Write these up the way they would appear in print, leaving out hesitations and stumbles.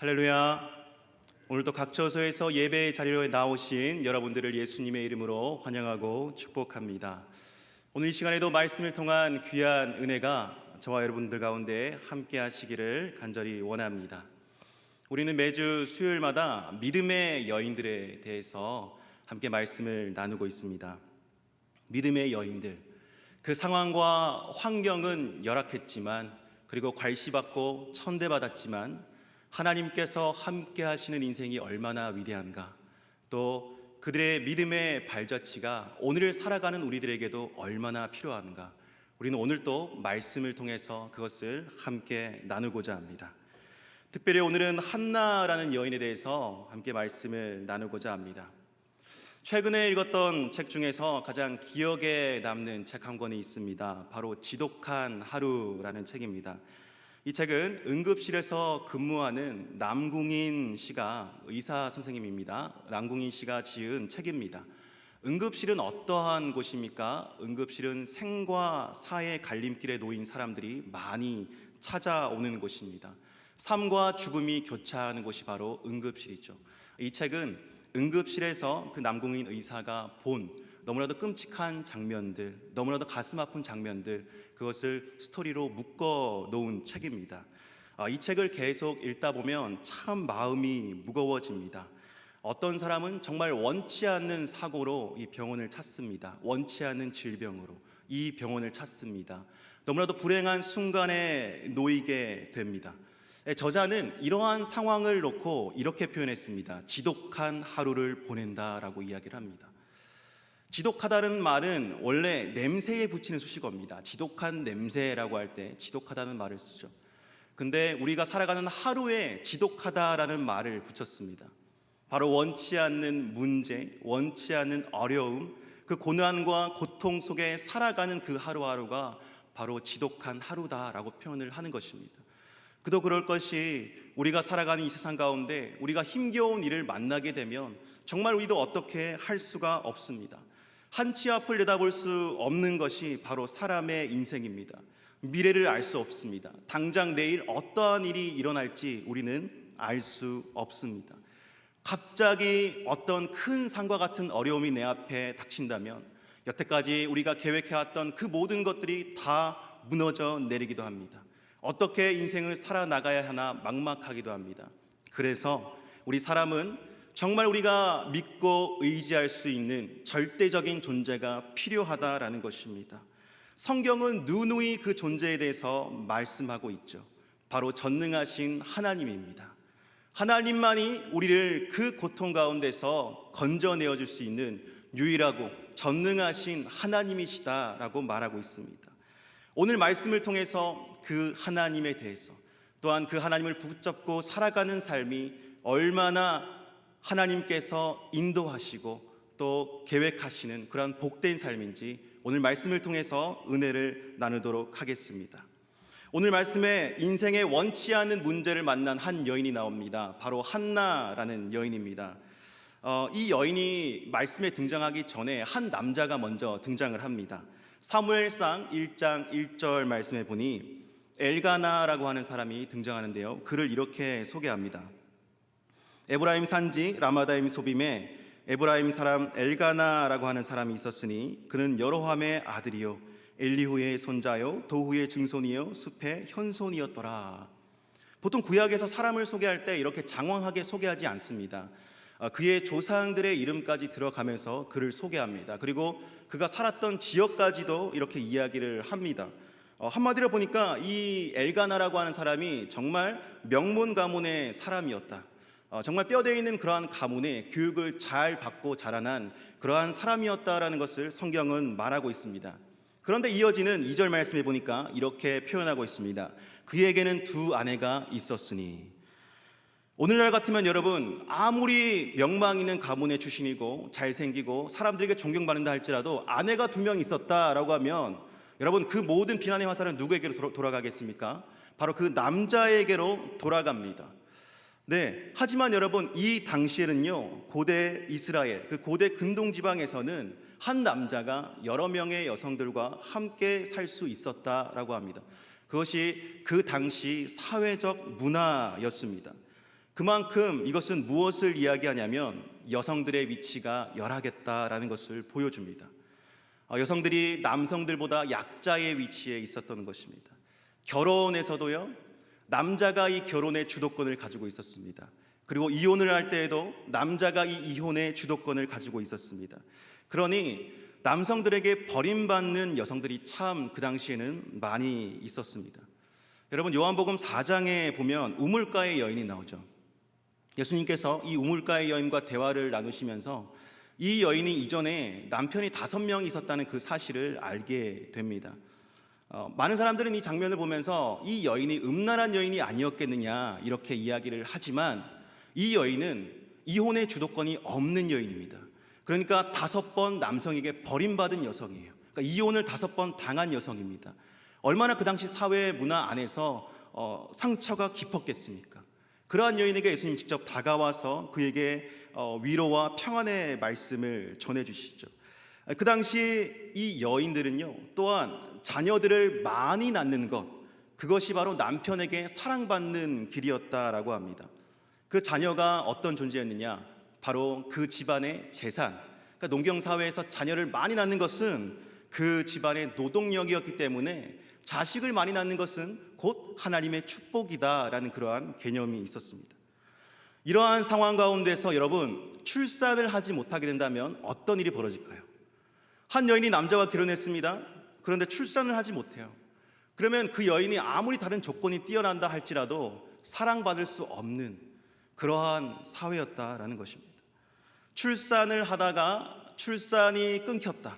할렐루야. 오늘도 각 처소에서 예배의 자리로 나오신 여러분들을 예수님의 이름으로 환영하고 축복합니다. 오늘 이 시간에도 말씀을 통한 귀한 은혜가 저와 여러분들 가운데 함께 하시기를 간절히 원합니다. 우리는 매주 수요일마다 믿음의 여인들에 대해서 함께 말씀을 나누고 있습니다. 믿음의 여인들, 그 상황과 환경은 열악했지만, 그리고 괄시받고 천대받았지만 하나님께서 함께 하시는 인생이 얼마나 위대한가, 또 그들의 믿음의 발자취가 오늘을 살아가는 우리들에게도 얼마나 필요한가, 우리는 오늘 또 말씀을 통해서 그것을 함께 나누고자 합니다. 특별히 오늘은 한나라는 여인에 대해서 함께 말씀을 나누고자 합니다. 최근에 읽었던 책 중에서 가장 기억에 남는 책 한 권이 있습니다. 바로 지독한 하루라는 책입니다. 이 책은 응급실에서 근무하는 남궁인 씨가, 의사 선생님입니다. 남궁인 씨가 지은 책입니다. 응급실은 어떠한 곳입니까? 응급실은 생과 사의 갈림길에 놓인 사람들이 많이 찾아오는 곳입니다. 삶과 죽음이 교차하는 곳이 바로 응급실이죠. 이 책은 응급실에서 그 남궁인 의사가 본 너무나도 끔찍한 장면들, 너무나도 가슴 아픈 장면들, 그것을 스토리로 묶어 놓은 책입니다. 이 책을 계속 읽다 보면 참 마음이 무거워집니다. 어떤 사람은 정말 원치 않는 사고로 이 병원을 찾습니다. 원치 않는 질병으로 이 병원을 찾습니다. 너무나도 불행한 순간에 놓이게 됩니다. 저자는 이러한 상황을 놓고 이렇게 표현했습니다. 지독한 하루를 보낸다라고 이야기를 합니다. 지독하다는 말은 원래 냄새에 붙이는 수식어입니다. 지독한 냄새라고 할 때 지독하다는 말을 쓰죠. 근데 우리가 살아가는 하루에 지독하다라는 말을 붙였습니다. 바로 원치 않는 문제, 원치 않는 어려움, 그 고난과 고통 속에 살아가는 그 하루하루가 바로 지독한 하루다라고 표현을 하는 것입니다. 그도 그럴 것이, 우리가 살아가는 이 세상 가운데 우리가 힘겨운 일을 만나게 되면 정말 우리도 어떻게 할 수가 없습니다. 한치 앞을 내다볼 수 없는 것이 바로 사람의 인생입니다. 미래를 알 수 없습니다. 당장 내일 어떠한 일이 일어날지 우리는 알 수 없습니다. 갑자기 어떤 큰 산과 같은 어려움이 내 앞에 닥친다면 여태까지 우리가 계획해왔던 그 모든 것들이 다 무너져 내리기도 합니다. 어떻게 인생을 살아나가야 하나 막막하기도 합니다. 그래서 우리 사람은 정말 우리가 믿고 의지할 수 있는 절대적인 존재가 필요하다라는 것입니다. 성경은 누누이 그 존재에 대해서 말씀하고 있죠. 바로 전능하신 하나님입니다. 하나님만이 우리를 그 고통 가운데서 건져내어 줄 수 있는 유일하고 전능하신 하나님이시다라고 말하고 있습니다. 오늘 말씀을 통해서 그 하나님에 대해서, 또한 그 하나님을 붙잡고 살아가는 삶이 얼마나 하나님께서 인도하시고 또 계획하시는 그런 복된 삶인지 오늘 말씀을 통해서 은혜를 나누도록 하겠습니다. 오늘 말씀에 인생의 원치 않는 문제를 만난 한 여인이 나옵니다. 바로 한나라는 여인입니다. 이 여인이 말씀에 등장하기 전에 한 남자가 먼저 등장을 합니다. 사무엘상 1장 1절 말씀에 보니 엘가나라고 하는 사람이 등장하는데요, 그를 이렇게 소개합니다. 에브라임 산지 라마다임 소빔에 에브라임 사람 엘가나라고 하는 사람이 있었으니 그는 여로함의 아들이요 엘리후의 손자요 도후의 증손이요 숲의 현손이었더라. 보통 구약에서 사람을 소개할 때 이렇게 장황하게 소개하지 않습니다. 그의 조상들의 이름까지 들어가면서 그를 소개합니다. 그리고 그가 살았던 지역까지도 이렇게 이야기를 합니다. 한마디로 보니까 이 엘가나라고 하는 사람이 정말 명문 가문의 사람이었다. 정말 뼈대에 있는 그러한 가문의 교육을 잘 받고 자라난 그러한 사람이었다라는 것을 성경은 말하고 있습니다. 그런데 이어지는 2절 말씀에 보니까 이렇게 표현하고 있습니다. 그에게는 두 아내가 있었으니. 오늘날 같으면 여러분, 아무리 명망 있는 가문의 출신이고 잘생기고 사람들에게 존경받는다 할지라도 아내가 두 명 있었다라고 하면 여러분, 그 모든 비난의 화살은 누구에게로 돌아가겠습니까? 바로 그 남자에게로 돌아갑니다. 네, 하지만 여러분, 이 당시에는요, 고대 이스라엘, 그 고대 근동 지방에서는 한 남자가 여러 명의 여성들과 함께 살 수 있었다라고 합니다. 그것이 그 당시 사회적 문화였습니다. 그만큼 이것은 무엇을 이야기하냐면 여성들의 위치가 열하겠다라는 것을 보여줍니다. 여성들이 남성들보다 약자의 위치에 있었던 것입니다. 결혼에서도요, 남자가 이 결혼의 주도권을 가지고 있었습니다. 그리고 이혼을 할 때에도 남자가 이 이혼의 주도권을 가지고 있었습니다. 그러니 남성들에게 버림받는 여성들이 참 그 당시에는 많이 있었습니다. 여러분, 요한복음 4장에 보면 우물가의 여인이 나오죠. 예수님께서 이 우물가의 여인과 대화를 나누시면서 이 여인이 이전에 남편이 5명 있었다는 그 사실을 알게 됩니다. 많은 사람들은 이 장면을 보면서 이 여인이 음란한 여인이 아니었겠느냐 이렇게 이야기를 하지만 이 여인은 이혼의 주도권이 없는 여인입니다. 그러니까 5번 남성에게 버림받은 여성이에요. 그러니까 이혼을 5번 당한 여성입니다. 얼마나 그 당시 사회 문화 안에서 상처가 깊었겠습니까? 그러한 여인에게 예수님 직접 다가와서 그에게 위로와 평안의 말씀을 전해주시죠. 그 당시 이 여인들은요, 또한 자녀들을 많이 낳는 것, 그것이 바로 남편에게 사랑받는 길이었다라고 합니다. 그 자녀가 어떤 존재였느냐? 바로 그 집안의 재산. 그러니까 농경사회에서 자녀를 많이 낳는 것은 그 집안의 노동력이었기 때문에 자식을 많이 낳는 것은 곧 하나님의 축복이다라는 그러한 개념이 있었습니다. 이러한 상황 가운데서 여러분, 출산을 하지 못하게 된다면 어떤 일이 벌어질까요? 한 여인이 남자와 결혼했습니다. 그런데 출산을 하지 못해요. 그러면 그 여인이 아무리 다른 조건이 뛰어난다 할지라도 사랑받을 수 없는 그러한 사회였다라는 것입니다. 출산을 하다가 출산이 끊겼다,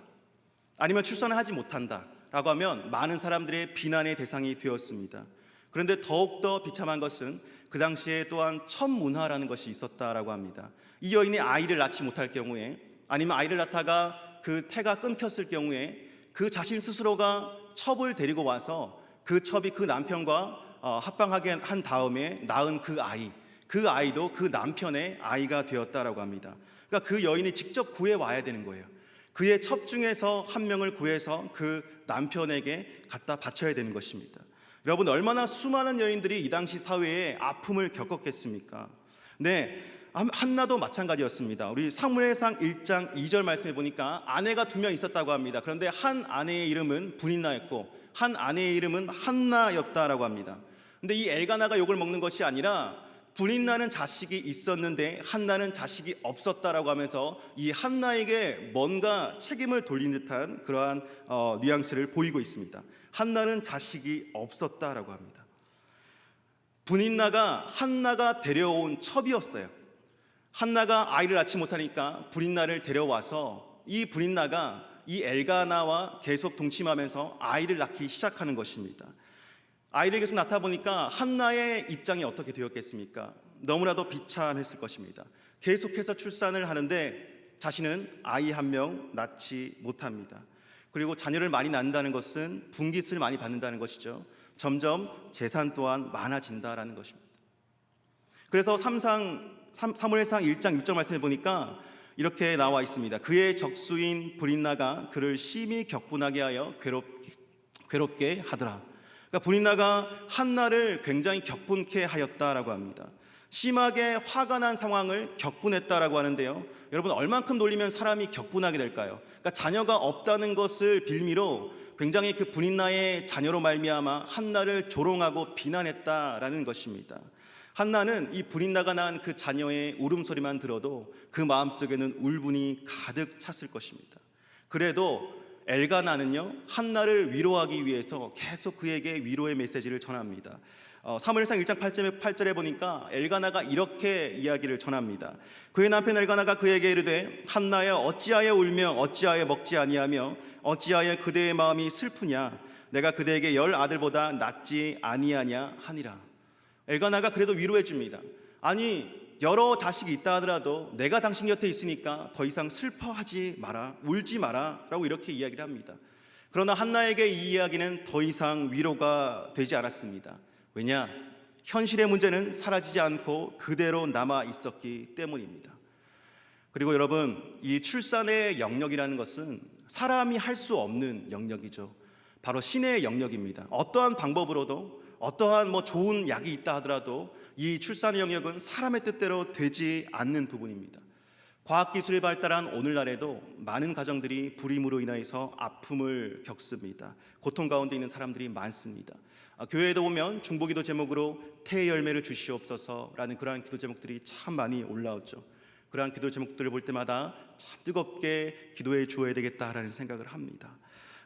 아니면 출산을 하지 못한다 라고 하면 많은 사람들의 비난의 대상이 되었습니다. 그런데 더욱더 비참한 것은 그 당시에 또한 첩문화라는 것이 있었다라고 합니다. 이 여인이 아이를 낳지 못할 경우에, 아니면 아이를 낳다가 그 태가 끊겼을 경우에 그 자신 스스로가 첩을 데리고 와서 그 첩이 그 남편과 합방하게 한 다음에 낳은 그 아이도 그 남편의 아이가 되었다라고 합니다. 그러니까 그 여인이 직접 구해와야 되는 거예요. 그의 첩 중에서 한 명을 구해서 그 남편에게 갖다 바쳐야 되는 것입니다. 여러분, 얼마나 수많은 여인들이 이 당시 사회에 아픔을 겪었겠습니까? 네, 한나도 마찬가지였습니다. 우리 사무엘상 1장 2절 말씀해 보니까 아내가 2명 있었다고 합니다. 그런데 한 아내의 이름은 브닌나였고 한 아내의 이름은 한나였다라고 합니다. 근데 이 엘가나가 욕을 먹는 것이 아니라 브닌나는 자식이 있었는데 한나는 자식이 없었다라고 하면서 이 한나에게 뭔가 책임을 돌린 듯한 그러한 뉘앙스를 보이고 있습니다. 한나는 자식이 없었다라고 합니다. 브닌나가 한나가 데려온 첩이었어요. 한나가 아이를 낳지 못하니까 브닌나를 데려와서 이 브닌나가 이 엘가나와 계속 동침하면서 아이를 낳기 시작하는 것입니다. 아이를 계속 낳다 보니까 한나의 입장이 어떻게 되었겠습니까? 너무나도 비참했을 것입니다. 계속해서 출산을 하는데 자신은 아이 1명 낳지 못합니다. 그리고 자녀를 많이 낳는다는 것은 분깃을 많이 받는다는 것이죠. 점점 재산 또한 많아진다라는 것입니다. 그래서 사무엘상 1장 6절 말씀해 보니까 이렇게 나와 있습니다. 그의 적수인 브린나가 그를 심히 격분하게 하여 괴롭게 하더라. 그러니까 브린나가 한나를 굉장히 격분케 하였다라고 합니다. 심하게 화가 난 상황을 격분했다라고 하는데요, 여러분, 얼만큼 놀리면 사람이 격분하게 될까요? 그러니까 자녀가 없다는 것을 빌미로 굉장히 그 브린나의 자녀로 말미암아 한나를 조롱하고 비난했다라는 것입니다. 한나는 이 브린나가 낳은 그 자녀의 울음소리만 들어도 그 마음속에는 울분이 가득 찼을 것입니다. 그래도 엘가나는요, 한나를 위로하기 위해서 계속 그에게 위로의 메시지를 전합니다. 사무엘상 1장 8절에 보니까 엘가나가 이렇게 이야기를 전합니다. 그의 남편 엘가나가 그에게 이르되 한나여 어찌하여 울며 어찌하여 먹지 아니하며 어찌하여 그대의 마음이 슬프냐, 내가 그대에게 10 아들보다 낫지 아니하냐 하니라. 엘가나가 그래도 위로해 줍니다. 아니, 여러 자식이 있다 하더라도 내가 당신 곁에 있으니까 더 이상 슬퍼하지 마라, 울지 마라 라고 이렇게 이야기를 합니다. 그러나 한나에게 이 이야기는 더 이상 위로가 되지 않았습니다. 왜냐? 현실의 문제는 사라지지 않고 그대로 남아 있었기 때문입니다. 그리고 여러분, 이 출산의 영역이라는 것은 사람이 할 수 없는 영역이죠. 바로 신의 영역입니다. 어떠한 방법으로도 어떠한 좋은 약이 있다 하더라도 이 출산의 영역은 사람의 뜻대로 되지 않는 부분입니다. 과학기술이 발달한 오늘날에도 많은 가정들이 불임으로 인해서 아픔을 겪습니다. 고통 가운데 있는 사람들이 많습니다. 교회에도 보면 중보기도 제목으로 태의 열매를 주시옵소서라는 그러한 기도 제목들이 참 많이 올라오죠. 그러한 기도 제목들을 볼 때마다 참 뜨겁게 기도해 주어야 되겠다라는 생각을 합니다.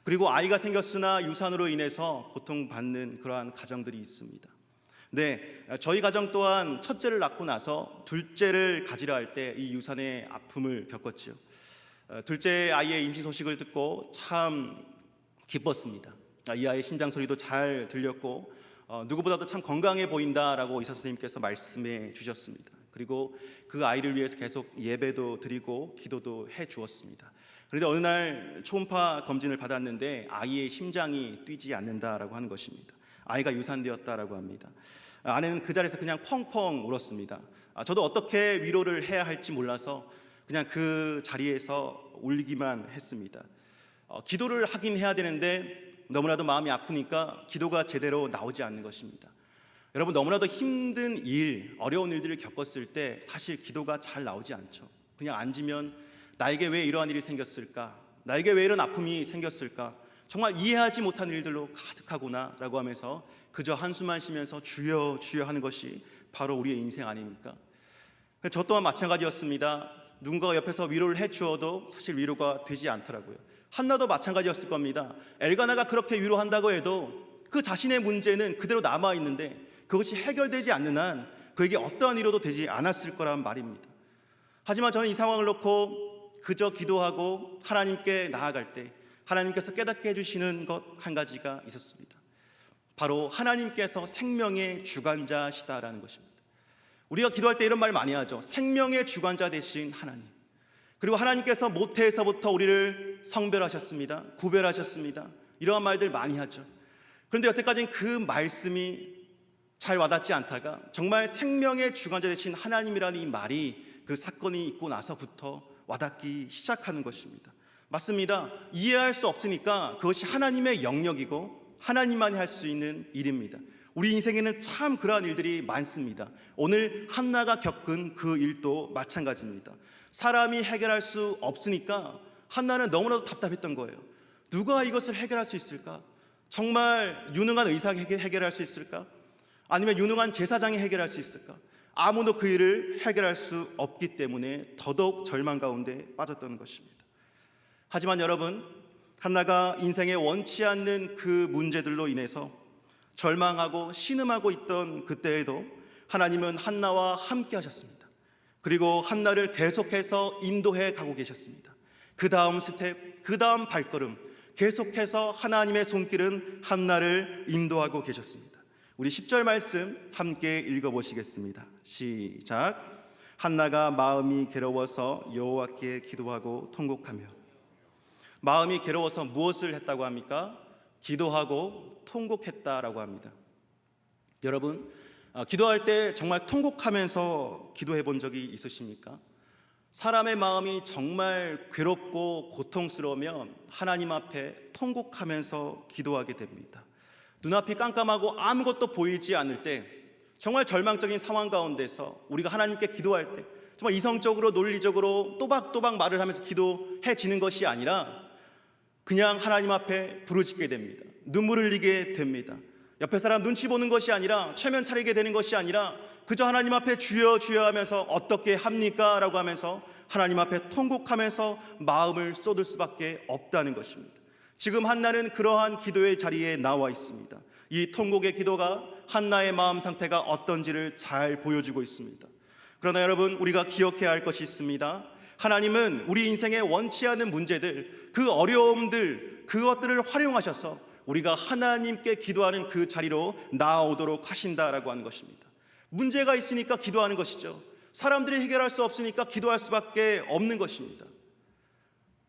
그리고 아이가 생겼으나 유산으로 인해서 고통받는 그러한 가정들이 있습니다. 네, 저희 가정 또한 첫째를 낳고 나서 둘째를 가지려 할 때 이 유산의 아픔을 겪었죠. 둘째 아이의 임신 소식을 듣고 참 기뻤습니다. 이 아이의 심장 소리도 잘 들렸고 누구보다도 참 건강해 보인다라고 의사 선생님께서 말씀해 주셨습니다. 그리고 그 아이를 위해서 계속 예배도 드리고 기도도 해 주었습니다. 그런데 어느 날 초음파 검진을 받았는데 아이의 심장이 뛰지 않는다라고 하는 것입니다. 아이가 유산되었다라고 합니다. 아내는 그 자리에서 그냥 펑펑 울었습니다. 저도 어떻게 위로를 해야 할지 몰라서 그냥 그 자리에서 울기만 했습니다. 기도를 하긴 해야 되는데 너무나도 마음이 아프니까 기도가 제대로 나오지 않는 것입니다. 여러분, 너무나도 힘든 일, 어려운 일들을 겪었을 때 사실 기도가 잘 나오지 않죠. 그냥 앉으면 나에게 왜 이러한 일이 생겼을까? 나에게 왜 이런 아픔이 생겼을까? 정말 이해하지 못한 일들로 가득하구나 라고 하면서 그저 한숨만 쉬면서 주여 주여 하는 것이 바로 우리의 인생 아닙니까? 저 또한 마찬가지였습니다. 누군가가 옆에서 위로를 해주어도 사실 위로가 되지 않더라고요. 한나도 마찬가지였을 겁니다. 엘가나가 그렇게 위로한다고 해도 그 자신의 문제는 그대로 남아있는데 그것이 해결되지 않는 한 그에게 어떠한 위로도 되지 않았을 거란 말입니다. 하지만 저는 이 상황을 놓고 그저 기도하고 하나님께 나아갈 때 하나님께서 깨닫게 해주시는 것 한 가지가 있었습니다. 바로 하나님께서 생명의 주관자시다라는 것입니다. 우리가 기도할 때 이런 말 많이 하죠. 생명의 주관자 되신 하나님. 그리고 하나님께서 모태에서부터 우리를 성별하셨습니다. 구별하셨습니다. 이러한 말들 많이 하죠. 그런데 여태까지는 그 말씀이 잘 와닿지 않다가 정말 생명의 주관자 되신 하나님이라는 이 말이 그 사건이 있고 나서부터 와닿기 시작하는 것입니다. 맞습니다. 이해할 수 없으니까 그것이 하나님의 영역이고 하나님만이 할 수 있는 일입니다. 우리 인생에는 참 그러한 일들이 많습니다. 오늘 한나가 겪은 그 일도 마찬가지입니다. 사람이 해결할 수 없으니까 한나는 너무나도 답답했던 거예요. 누가 이것을 해결할 수 있을까? 정말 유능한 의사가 해결할 수 있을까? 아니면 유능한 제사장이 해결할 수 있을까? 아무도 그 일을 해결할 수 없기 때문에 더더욱 절망 가운데 빠졌던 것입니다. 하지만 여러분, 한나가 인생에 원치 않는 그 문제들로 인해서 절망하고 신음하고 있던 그때에도 하나님은 한나와 함께 하셨습니다. 그리고 한나를 계속해서 인도해 가고 계셨습니다. 그 다음 스텝, 그 다음 발걸음, 계속해서 하나님의 손길은 한나를 인도하고 계셨습니다. 우리 10절 말씀 함께 읽어보시겠습니다. 시작. 한나가 마음이 괴로워서 여호와께 기도하고 통곡하며. 마음이 괴로워서 무엇을 했다고 합니까? 기도하고 통곡했다라고 합니다. 여러분, 기도할 때 정말 통곡하면서 기도해 본 적이 있으십니까? 사람의 마음이 정말 괴롭고 고통스러우면 하나님 앞에 통곡하면서 기도하게 됩니다. 눈앞이 깜깜하고 아무것도 보이지 않을 때, 정말 절망적인 상황 가운데서 우리가 하나님께 기도할 때 정말 이성적으로 논리적으로 또박또박 말을 하면서 기도해지는 것이 아니라 그냥 하나님 앞에 부르짖게 됩니다. 눈물을 흘리게 됩니다. 옆에 사람 눈치 보는 것이 아니라 최면 차리게 되는 것이 아니라 그저 하나님 앞에 주여 주여 하면서 어떻게 합니까? 라고 하면서 하나님 앞에 통곡하면서 마음을 쏟을 수밖에 없다는 것입니다. 지금 한나는 그러한 기도의 자리에 나와 있습니다. 이 통곡의 기도가 한나의 마음 상태가 어떤지를 잘 보여주고 있습니다. 그러나 여러분, 우리가 기억해야 할 것이 있습니다. 하나님은 우리 인생에 원치 않은 문제들, 그 어려움들, 그것들을 활용하셔서 우리가 하나님께 기도하는 그 자리로 나아오도록 하신다라고 하는 것입니다. 문제가 있으니까 기도하는 것이죠. 사람들이 해결할 수 없으니까 기도할 수밖에 없는 것입니다.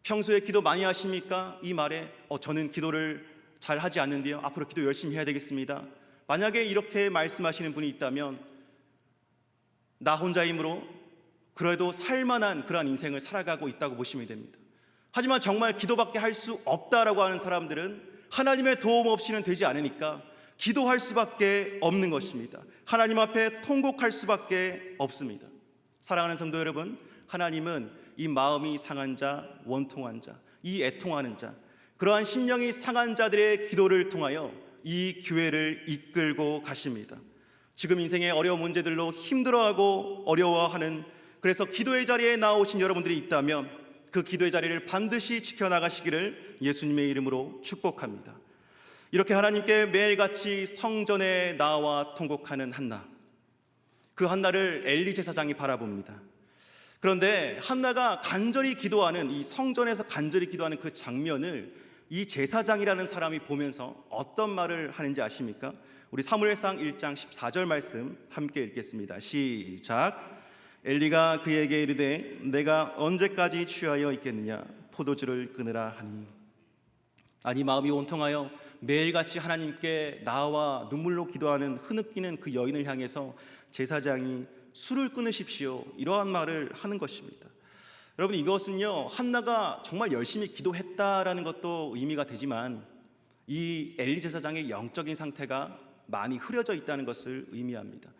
평소에 기도 많이 하십니까? 이 말에 저는 기도를 잘 하지 않는데요, 앞으로 기도 열심히 해야 되겠습니다. 만약에 이렇게 말씀하시는 분이 있다면 나 혼자 힘으로 그래도 살만한 그러한 인생을 살아가고 있다고 보시면 됩니다. 하지만 정말 기도밖에 할 수 없다라고 하는 사람들은 하나님의 도움 없이는 되지 않으니까 기도할 수밖에 없는 것입니다. 하나님 앞에 통곡할 수밖에 없습니다. 사랑하는 성도 여러분, 하나님은 이 마음이 상한 자, 원통한 자, 이 애통하는 자, 그러한 심령이 상한 자들의 기도를 통하여 이 교회를 이끌고 가십니다. 지금 인생의 어려운 문제들로 힘들어하고 어려워하는, 그래서 기도의 자리에 나오신 여러분들이 있다면 그 기도의 자리를 반드시 지켜나가시기를 예수님의 이름으로 축복합니다. 이렇게 하나님께 매일같이 성전에 나와 통곡하는 한나, 그 한나를 엘리 제사장이 바라봅니다. 그런데 한나가 간절히 기도하는, 이 성전에서 간절히 기도하는 그 장면을 이 제사장이라는 사람이 보면서 어떤 말을 하는지 아십니까? 우리 사무엘상 1장 14절 말씀 함께 읽겠습니다. 시작. 엘리가 그에게 이르되 내가 언제까지 취하여 있겠느냐, 포도주를 끊으라 하니. 아니, 마음이 온통하여 매일같이 하나님께 나와 눈물로 기도하는 흐느끼는 그 여인을 향해서 제사장이 술을 끊으십시오, 이러한 말을 하는 것입니다. 여러분, 이것은요, 한나가 정말 열심히 기도했다라는 것도 의미가 되지만 이 엘리 제사장의 영적인 상태가 많이 흐려져 있다는 것을 의미합니다.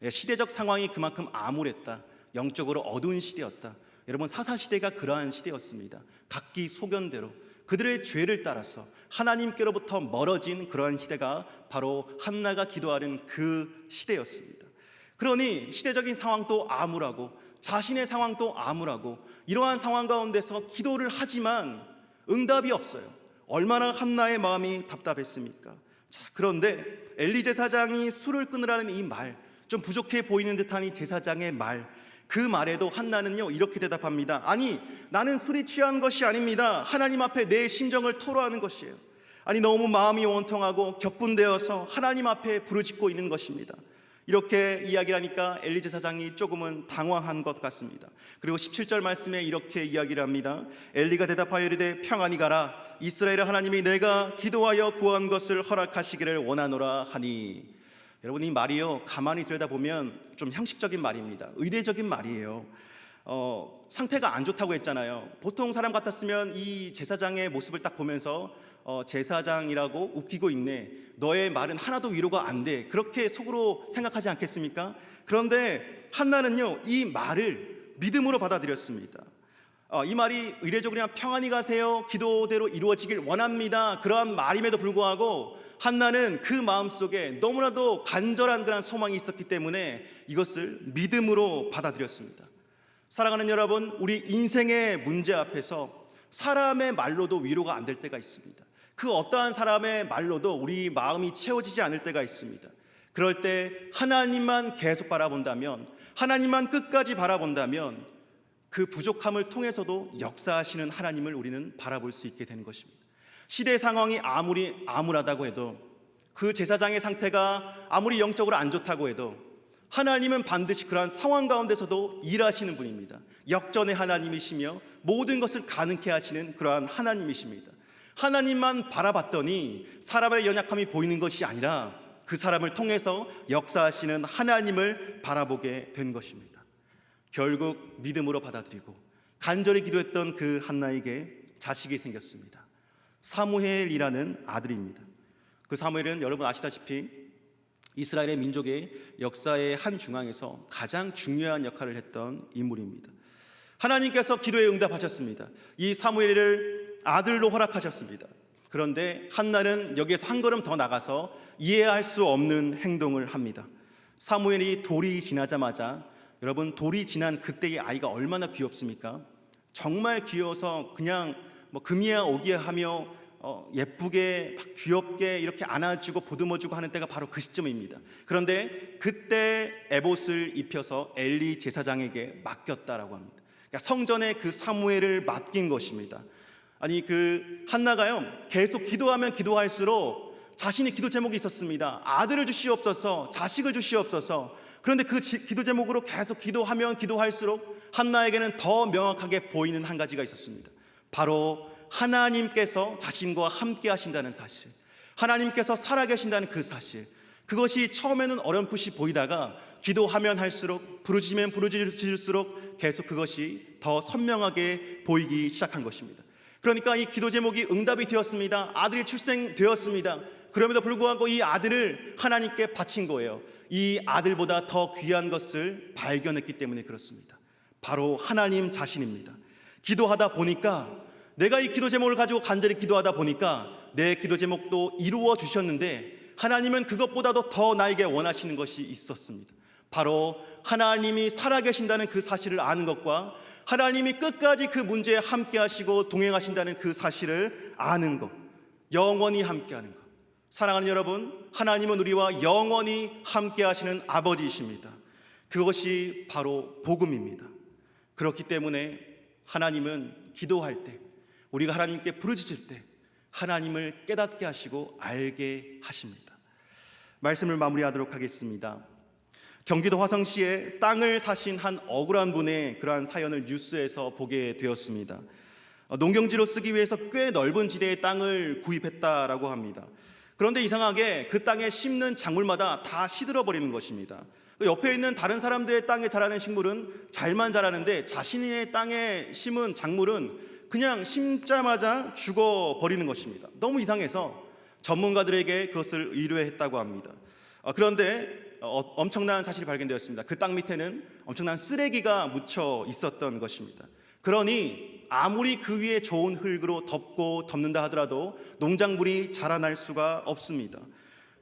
시대적 상황이 그만큼 암울했다, 영적으로 어두운 시대였다. 여러분, 사사시대가 그러한 시대였습니다. 각기 소견대로 그들의 죄를 따라서 하나님께로부터 멀어진 그러한 시대가 바로 한나가 기도하는 그 시대였습니다. 그러니 시대적인 상황도 암울하고 자신의 상황도 암울하고 이러한 상황 가운데서 기도를 하지만 응답이 없어요. 얼마나 한나의 마음이 답답했습니까? 자, 그런데 엘리 제사장이 술을 끊으라는 이 말, 좀 부족해 보이는 듯한 이 제사장의 말, 그 말에도 한나는요 이렇게 대답합니다. 아니, 나는 술이 취한 것이 아닙니다. 하나님 앞에 내 심정을 토로하는 것이에요. 아니, 너무 마음이 원통하고 격분되어서 하나님 앞에 부르짖고 있는 것입니다. 이렇게 이야기를 하니까 엘리 제사장이 조금은 당황한 것 같습니다. 그리고 17절 말씀에 이렇게 이야기를 합니다. 엘리가 대답하여 이르되 평안히 가라. 이스라엘의 하나님이 내가 기도하여 구한 것을 허락하시기를 원하노라 하니. 여러분, 이 말이요, 가만히 들여다보면 좀 형식적인 말입니다. 의례적인 말이에요. 상태가 안 좋다고 했잖아요. 보통 사람 같았으면 이 제사장의 모습을 딱 보면서 제사장이라고 웃기고 있네, 너의 말은 하나도 위로가 안 돼, 그렇게 속으로 생각하지 않겠습니까? 그런데 한나는요 이 말을 믿음으로 받아들였습니다. 이 말이 의례적으로 그냥 평안히 가세요, 기도대로 이루어지길 원합니다, 그러한 말임에도 불구하고 한나는 그 마음속에 너무나도 간절한 그런 소망이 있었기 때문에 이것을 믿음으로 받아들였습니다. 사랑하는 여러분, 우리 인생의 문제 앞에서 사람의 말로도 위로가 안 될 때가 있습니다. 그 어떠한 사람의 말로도 우리 마음이 채워지지 않을 때가 있습니다. 그럴 때 하나님만 계속 바라본다면, 하나님만 끝까지 바라본다면 그 부족함을 통해서도 역사하시는 하나님을 우리는 바라볼 수 있게 되는 것입니다. 시대 상황이 아무리 암울하다고 해도, 그 제사장의 상태가 아무리 영적으로 안 좋다고 해도 하나님은 반드시 그러한 상황 가운데서도 일하시는 분입니다. 역전의 하나님이시며 모든 것을 가능케 하시는 그러한 하나님이십니다. 하나님만 바라봤더니 사람의 연약함이 보이는 것이 아니라 그 사람을 통해서 역사하시는 하나님을 바라보게 된 것입니다. 결국 믿음으로 받아들이고 간절히 기도했던 그 한나에게 자식이 생겼습니다. 사무엘이라는 아들입니다. 그 사무엘은 여러분 아시다시피 이스라엘의 민족의 역사의 한 중앙에서 가장 중요한 역할을 했던 인물입니다. 하나님께서 기도에 응답하셨습니다. 이 사무엘을 아들로 허락하셨습니다. 그런데 한나는 여기에서 한 걸음 더 나가서 이해할 수 없는 행동을 합니다. 사무엘이 돌이 지나자마자, 여러분 돌이 지난 그때의 아이가 얼마나 귀엽습니까? 정말 귀여워서 그냥 금이야 오기야 하며 예쁘게 귀엽게 이렇게 안아주고 보듬어주고 하는 때가 바로 그 시점입니다. 그런데 그때 에봇을 입혀서 엘리 제사장에게 맡겼다라고 합니다. 그러니까 성전에 그 사무엘을 맡긴 것입니다. 아니, 그 한나가요 계속 기도하면 기도할수록 자신이 기도 제목이 있었습니다. 아들을 주시옵소서, 자식을 주시옵소서. 그런데 그 기도 제목으로 계속 기도하면 기도할수록 한나에게는 더 명확하게 보이는 한 가지가 있었습니다. 바로 하나님께서 자신과 함께 하신다는 사실, 하나님께서 살아계신다는 그 사실, 그것이 처음에는 어렴풋이 보이다가 기도하면 할수록, 부르짖으면 부르짖을수록 계속 그것이 더 선명하게 보이기 시작한 것입니다. 그러니까 이 기도 제목이 응답이 되었습니다. 아들이 출생되었습니다. 그럼에도 불구하고 이 아들을 하나님께 바친 거예요. 이 아들보다 더 귀한 것을 발견했기 때문에 그렇습니다. 바로 하나님 자신입니다. 기도하다 보니까, 내가 이 기도 제목을 가지고 간절히 기도하다 보니까 내 기도 제목도 이루어 주셨는데, 하나님은 그것보다도 더 나에게 원하시는 것이 있었습니다. 바로 하나님이 살아계신다는 그 사실을 아는 것과 하나님이 끝까지 그 문제에 함께 하시고 동행하신다는 그 사실을 아는 것, 영원히 함께 하는 것. 사랑하는 여러분, 하나님은 우리와 영원히 함께 하시는 아버지이십니다. 그것이 바로 복음입니다. 그렇기 때문에 하나님은 기도할 때, 우리가 하나님께 부르짖을 때 하나님을 깨닫게 하시고 알게 하십니다. 말씀을 마무리하도록 하겠습니다. 경기도 화성시에 땅을 사신 한 억울한 분의 그러한 사연을 뉴스에서 보게 되었습니다. 농경지로 쓰기 위해서 꽤 넓은 지대의 땅을 구입했다라고 합니다. 그런데 이상하게 그 땅에 심는 작물마다 다 시들어버리는 것입니다. 옆에 있는 다른 사람들의 땅에 자라는 식물은 잘만 자라는데 자신의 땅에 심은 작물은 그냥 심자마자 죽어버리는 것입니다. 너무 이상해서 전문가들에게 그것을 의뢰했다고 합니다. 그런데 엄청난 사실이 발견되었습니다. 그 땅 밑에는 엄청난 쓰레기가 묻혀 있었던 것입니다. 그러니 아무리 그 위에 좋은 흙으로 덮는다 하더라도 농작물이 자라날 수가 없습니다.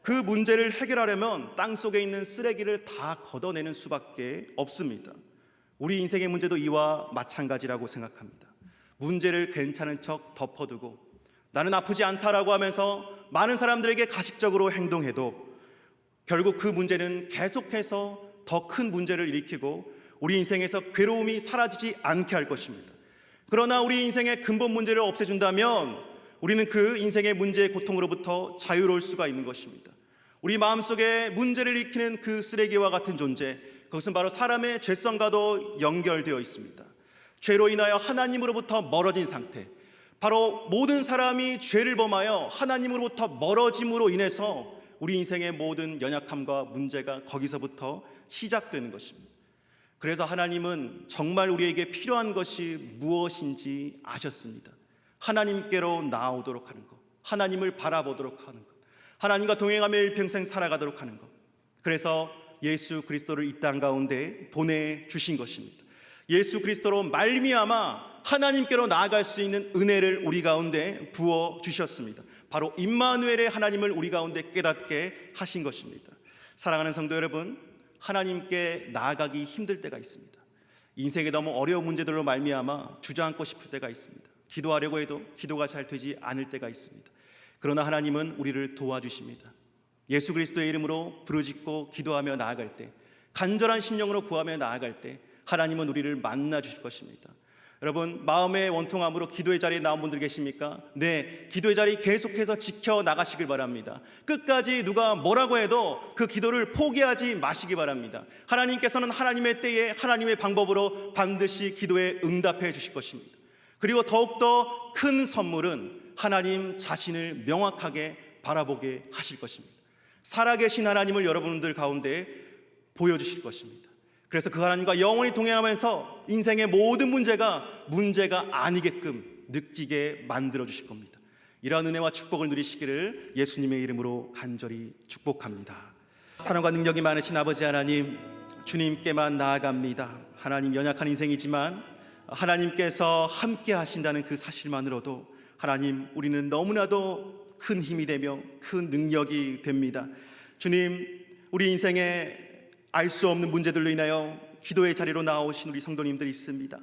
그 문제를 해결하려면 땅 속에 있는 쓰레기를 다 걷어내는 수밖에 없습니다. 우리 인생의 문제도 이와 마찬가지라고 생각합니다. 문제를 괜찮은 척 덮어두고 나는 아프지 않다라고 하면서 많은 사람들에게 가식적으로 행동해도 결국 그 문제는 계속해서 더 큰 문제를 일으키고 우리 인생에서 괴로움이 사라지지 않게 할 것입니다. 그러나 우리 인생의 근본 문제를 없애준다면 우리는 그 인생의 문제의 고통으로부터 자유로울 수가 있는 것입니다. 우리 마음속에 문제를 일으키는 그 쓰레기와 같은 존재, 그것은 바로 사람의 죄성과도 연결되어 있습니다. 죄로 인하여 하나님으로부터 멀어진 상태, 바로 모든 사람이 죄를 범하여 하나님으로부터 멀어짐으로 인해서 우리 인생의 모든 연약함과 문제가 거기서부터 시작되는 것입니다. 그래서 하나님은 정말 우리에게 필요한 것이 무엇인지 아셨습니다. 하나님께로 나아오도록 하는 것, 하나님을 바라보도록 하는 것, 하나님과 동행하며 일평생 살아가도록 하는 것. 그래서 예수 그리스도를 이 땅 가운데 보내주신 것입니다. 예수 그리스도로 말미암아 하나님께로 나아갈 수 있는 은혜를 우리 가운데 부어주셨습니다. 바로 임마누엘의 하나님을 우리 가운데 깨닫게 하신 것입니다. 사랑하는 성도 여러분, 하나님께 나아가기 힘들 때가 있습니다. 인생에 너무 어려운 문제들로 말미암아 주저앉고 싶을 때가 있습니다. 기도하려고 해도 기도가 잘 되지 않을 때가 있습니다. 그러나 하나님은 우리를 도와주십니다. 예수 그리스도의 이름으로 부르짖고 기도하며 나아갈 때, 간절한 심령으로 구하며 나아갈 때 하나님은 우리를 만나 주실 것입니다. 여러분, 마음의 원통함으로 기도의 자리에 나온 분들 계십니까? 네, 기도의 자리 계속해서 지켜나가시길 바랍니다. 끝까지 누가 뭐라고 해도 그 기도를 포기하지 마시기 바랍니다. 하나님께서는 하나님의 때에 하나님의 방법으로 반드시 기도에 응답해 주실 것입니다. 그리고 더욱더 큰 선물은 하나님 자신을 명확하게 바라보게 하실 것입니다. 살아계신 하나님을 여러분들 가운데 보여주실 것입니다. 그래서 그 하나님과 영원히 동행하면서 인생의 모든 문제가 아니게끔 느끼게 만들어 주실 겁니다. 이러한 은혜와 축복을 누리시기를 예수님의 이름으로 간절히 축복합니다. 사랑과 능력이 많으신 아버지 하나님, 주님께만 나아갑니다. 하나님, 연약한 인생이지만 하나님께서 함께 하신다는 그 사실만으로도 하나님, 우리는 너무나도 큰 힘이 되며 큰 능력이 됩니다. 주님, 우리 인생에 알 수 없는 문제들로 인하여 기도의 자리로 나오신 우리 성도님들이 있습니다.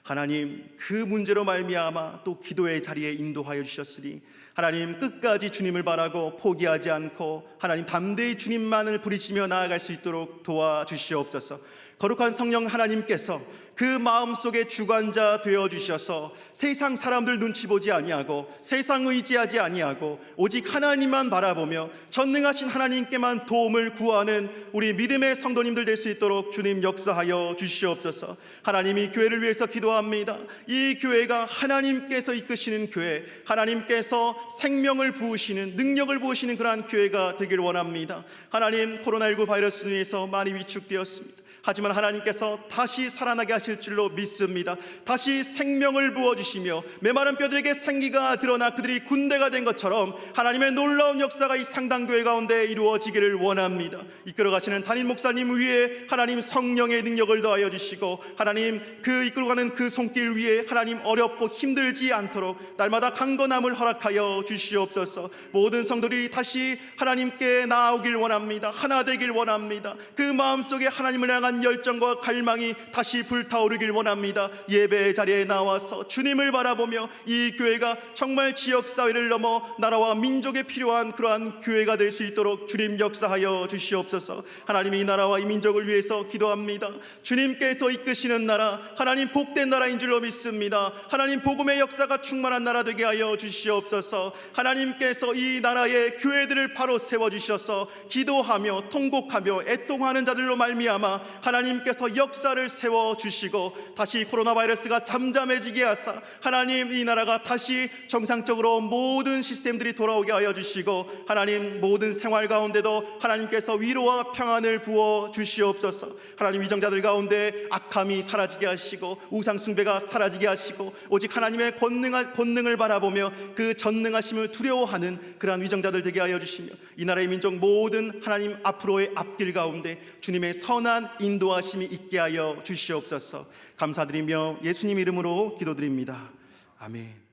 하나님, 그 문제로 말미암아 또 기도의 자리에 인도하여 주셨으니 하나님, 끝까지 주님을 바라고 포기하지 않고 하나님 담대히 주님만을 부르시며 나아갈 수 있도록 도와주시옵소서. 거룩한 성령 하나님께서 그 마음속에 주관자 되어주셔서 세상 사람들 눈치 보지 아니하고 세상 의지하지 아니하고 오직 하나님만 바라보며 전능하신 하나님께만 도움을 구하는 우리 믿음의 성도님들 될 수 있도록 주님 역사하여 주시옵소서. 하나님이 교회를 위해서 기도합니다. 이 교회가 하나님께서 이끄시는 교회, 하나님께서 생명을 부으시는, 능력을 부으시는 그러한 교회가 되길 원합니다. 하나님, 코로나19 바이러스로 인해서 많이 위축되었습니다. 하지만 하나님께서 다시 살아나게 하실 줄로 믿습니다. 다시 생명을 부어주시며 메마른 뼈들에게 생기가 드러나 그들이 군대가 된 것처럼 하나님의 놀라운 역사가 이 상당교회 가운데 이루어지기를 원합니다. 이끌어가시는 담임 목사님 위에 하나님 성령의 능력을 더하여 주시고, 하나님 그 이끌어가는 그 손길 위에 하나님 어렵고 힘들지 않도록 날마다 강건함을 허락하여 주시옵소서. 모든 성도들이 다시 하나님께 나아오길 원합니다. 하나 되길 원합니다. 그 마음속에 하나님을 향한 열정과 갈망이 다시 불타오르길 원합니다. 예배 자리에 나와서 주님을 바라보며 이 교회가 정말 지역사회를 넘어 나라와 민족에 필요한 그러한 교회가 될 수 있도록 주님 역사하여 주시옵소서. 하나님 이 나라와 이 민족을 위해서 기도합니다. 주님께서 이끄시는 나라, 하나님 복된 나라인 줄로 믿습니다. 하나님 복음의 역사가 충만한 나라 되게 하여 주시옵소서. 하나님께서 이 나라의 교회들을 바로 세워주셔서 기도하며 통곡하며 애통하는 자들로 말미암아 하나님께서 역사를 세워주시고, 다시 코로나 바이러스가 잠잠해지게 하사 하나님 이 나라가 다시 정상적으로 모든 시스템들이 돌아오게 하여 주시고, 하나님 모든 생활 가운데도 하나님께서 위로와 평안을 부어 주시옵소서. 하나님 위정자들 가운데 악함이 사라지게 하시고 우상 숭배가 사라지게 하시고, 오직 하나님의 권능을 바라보며 그 전능하심을 두려워하는 그러한 위정자들 되게 하여 주시며, 이 나라의 민족 모든 하나님 앞으로의 앞길 가운데 주님의 선한 인도하심이 있게 하여 주시옵소서. 감사드리며 예수님 이름으로 기도드립니다. 아멘.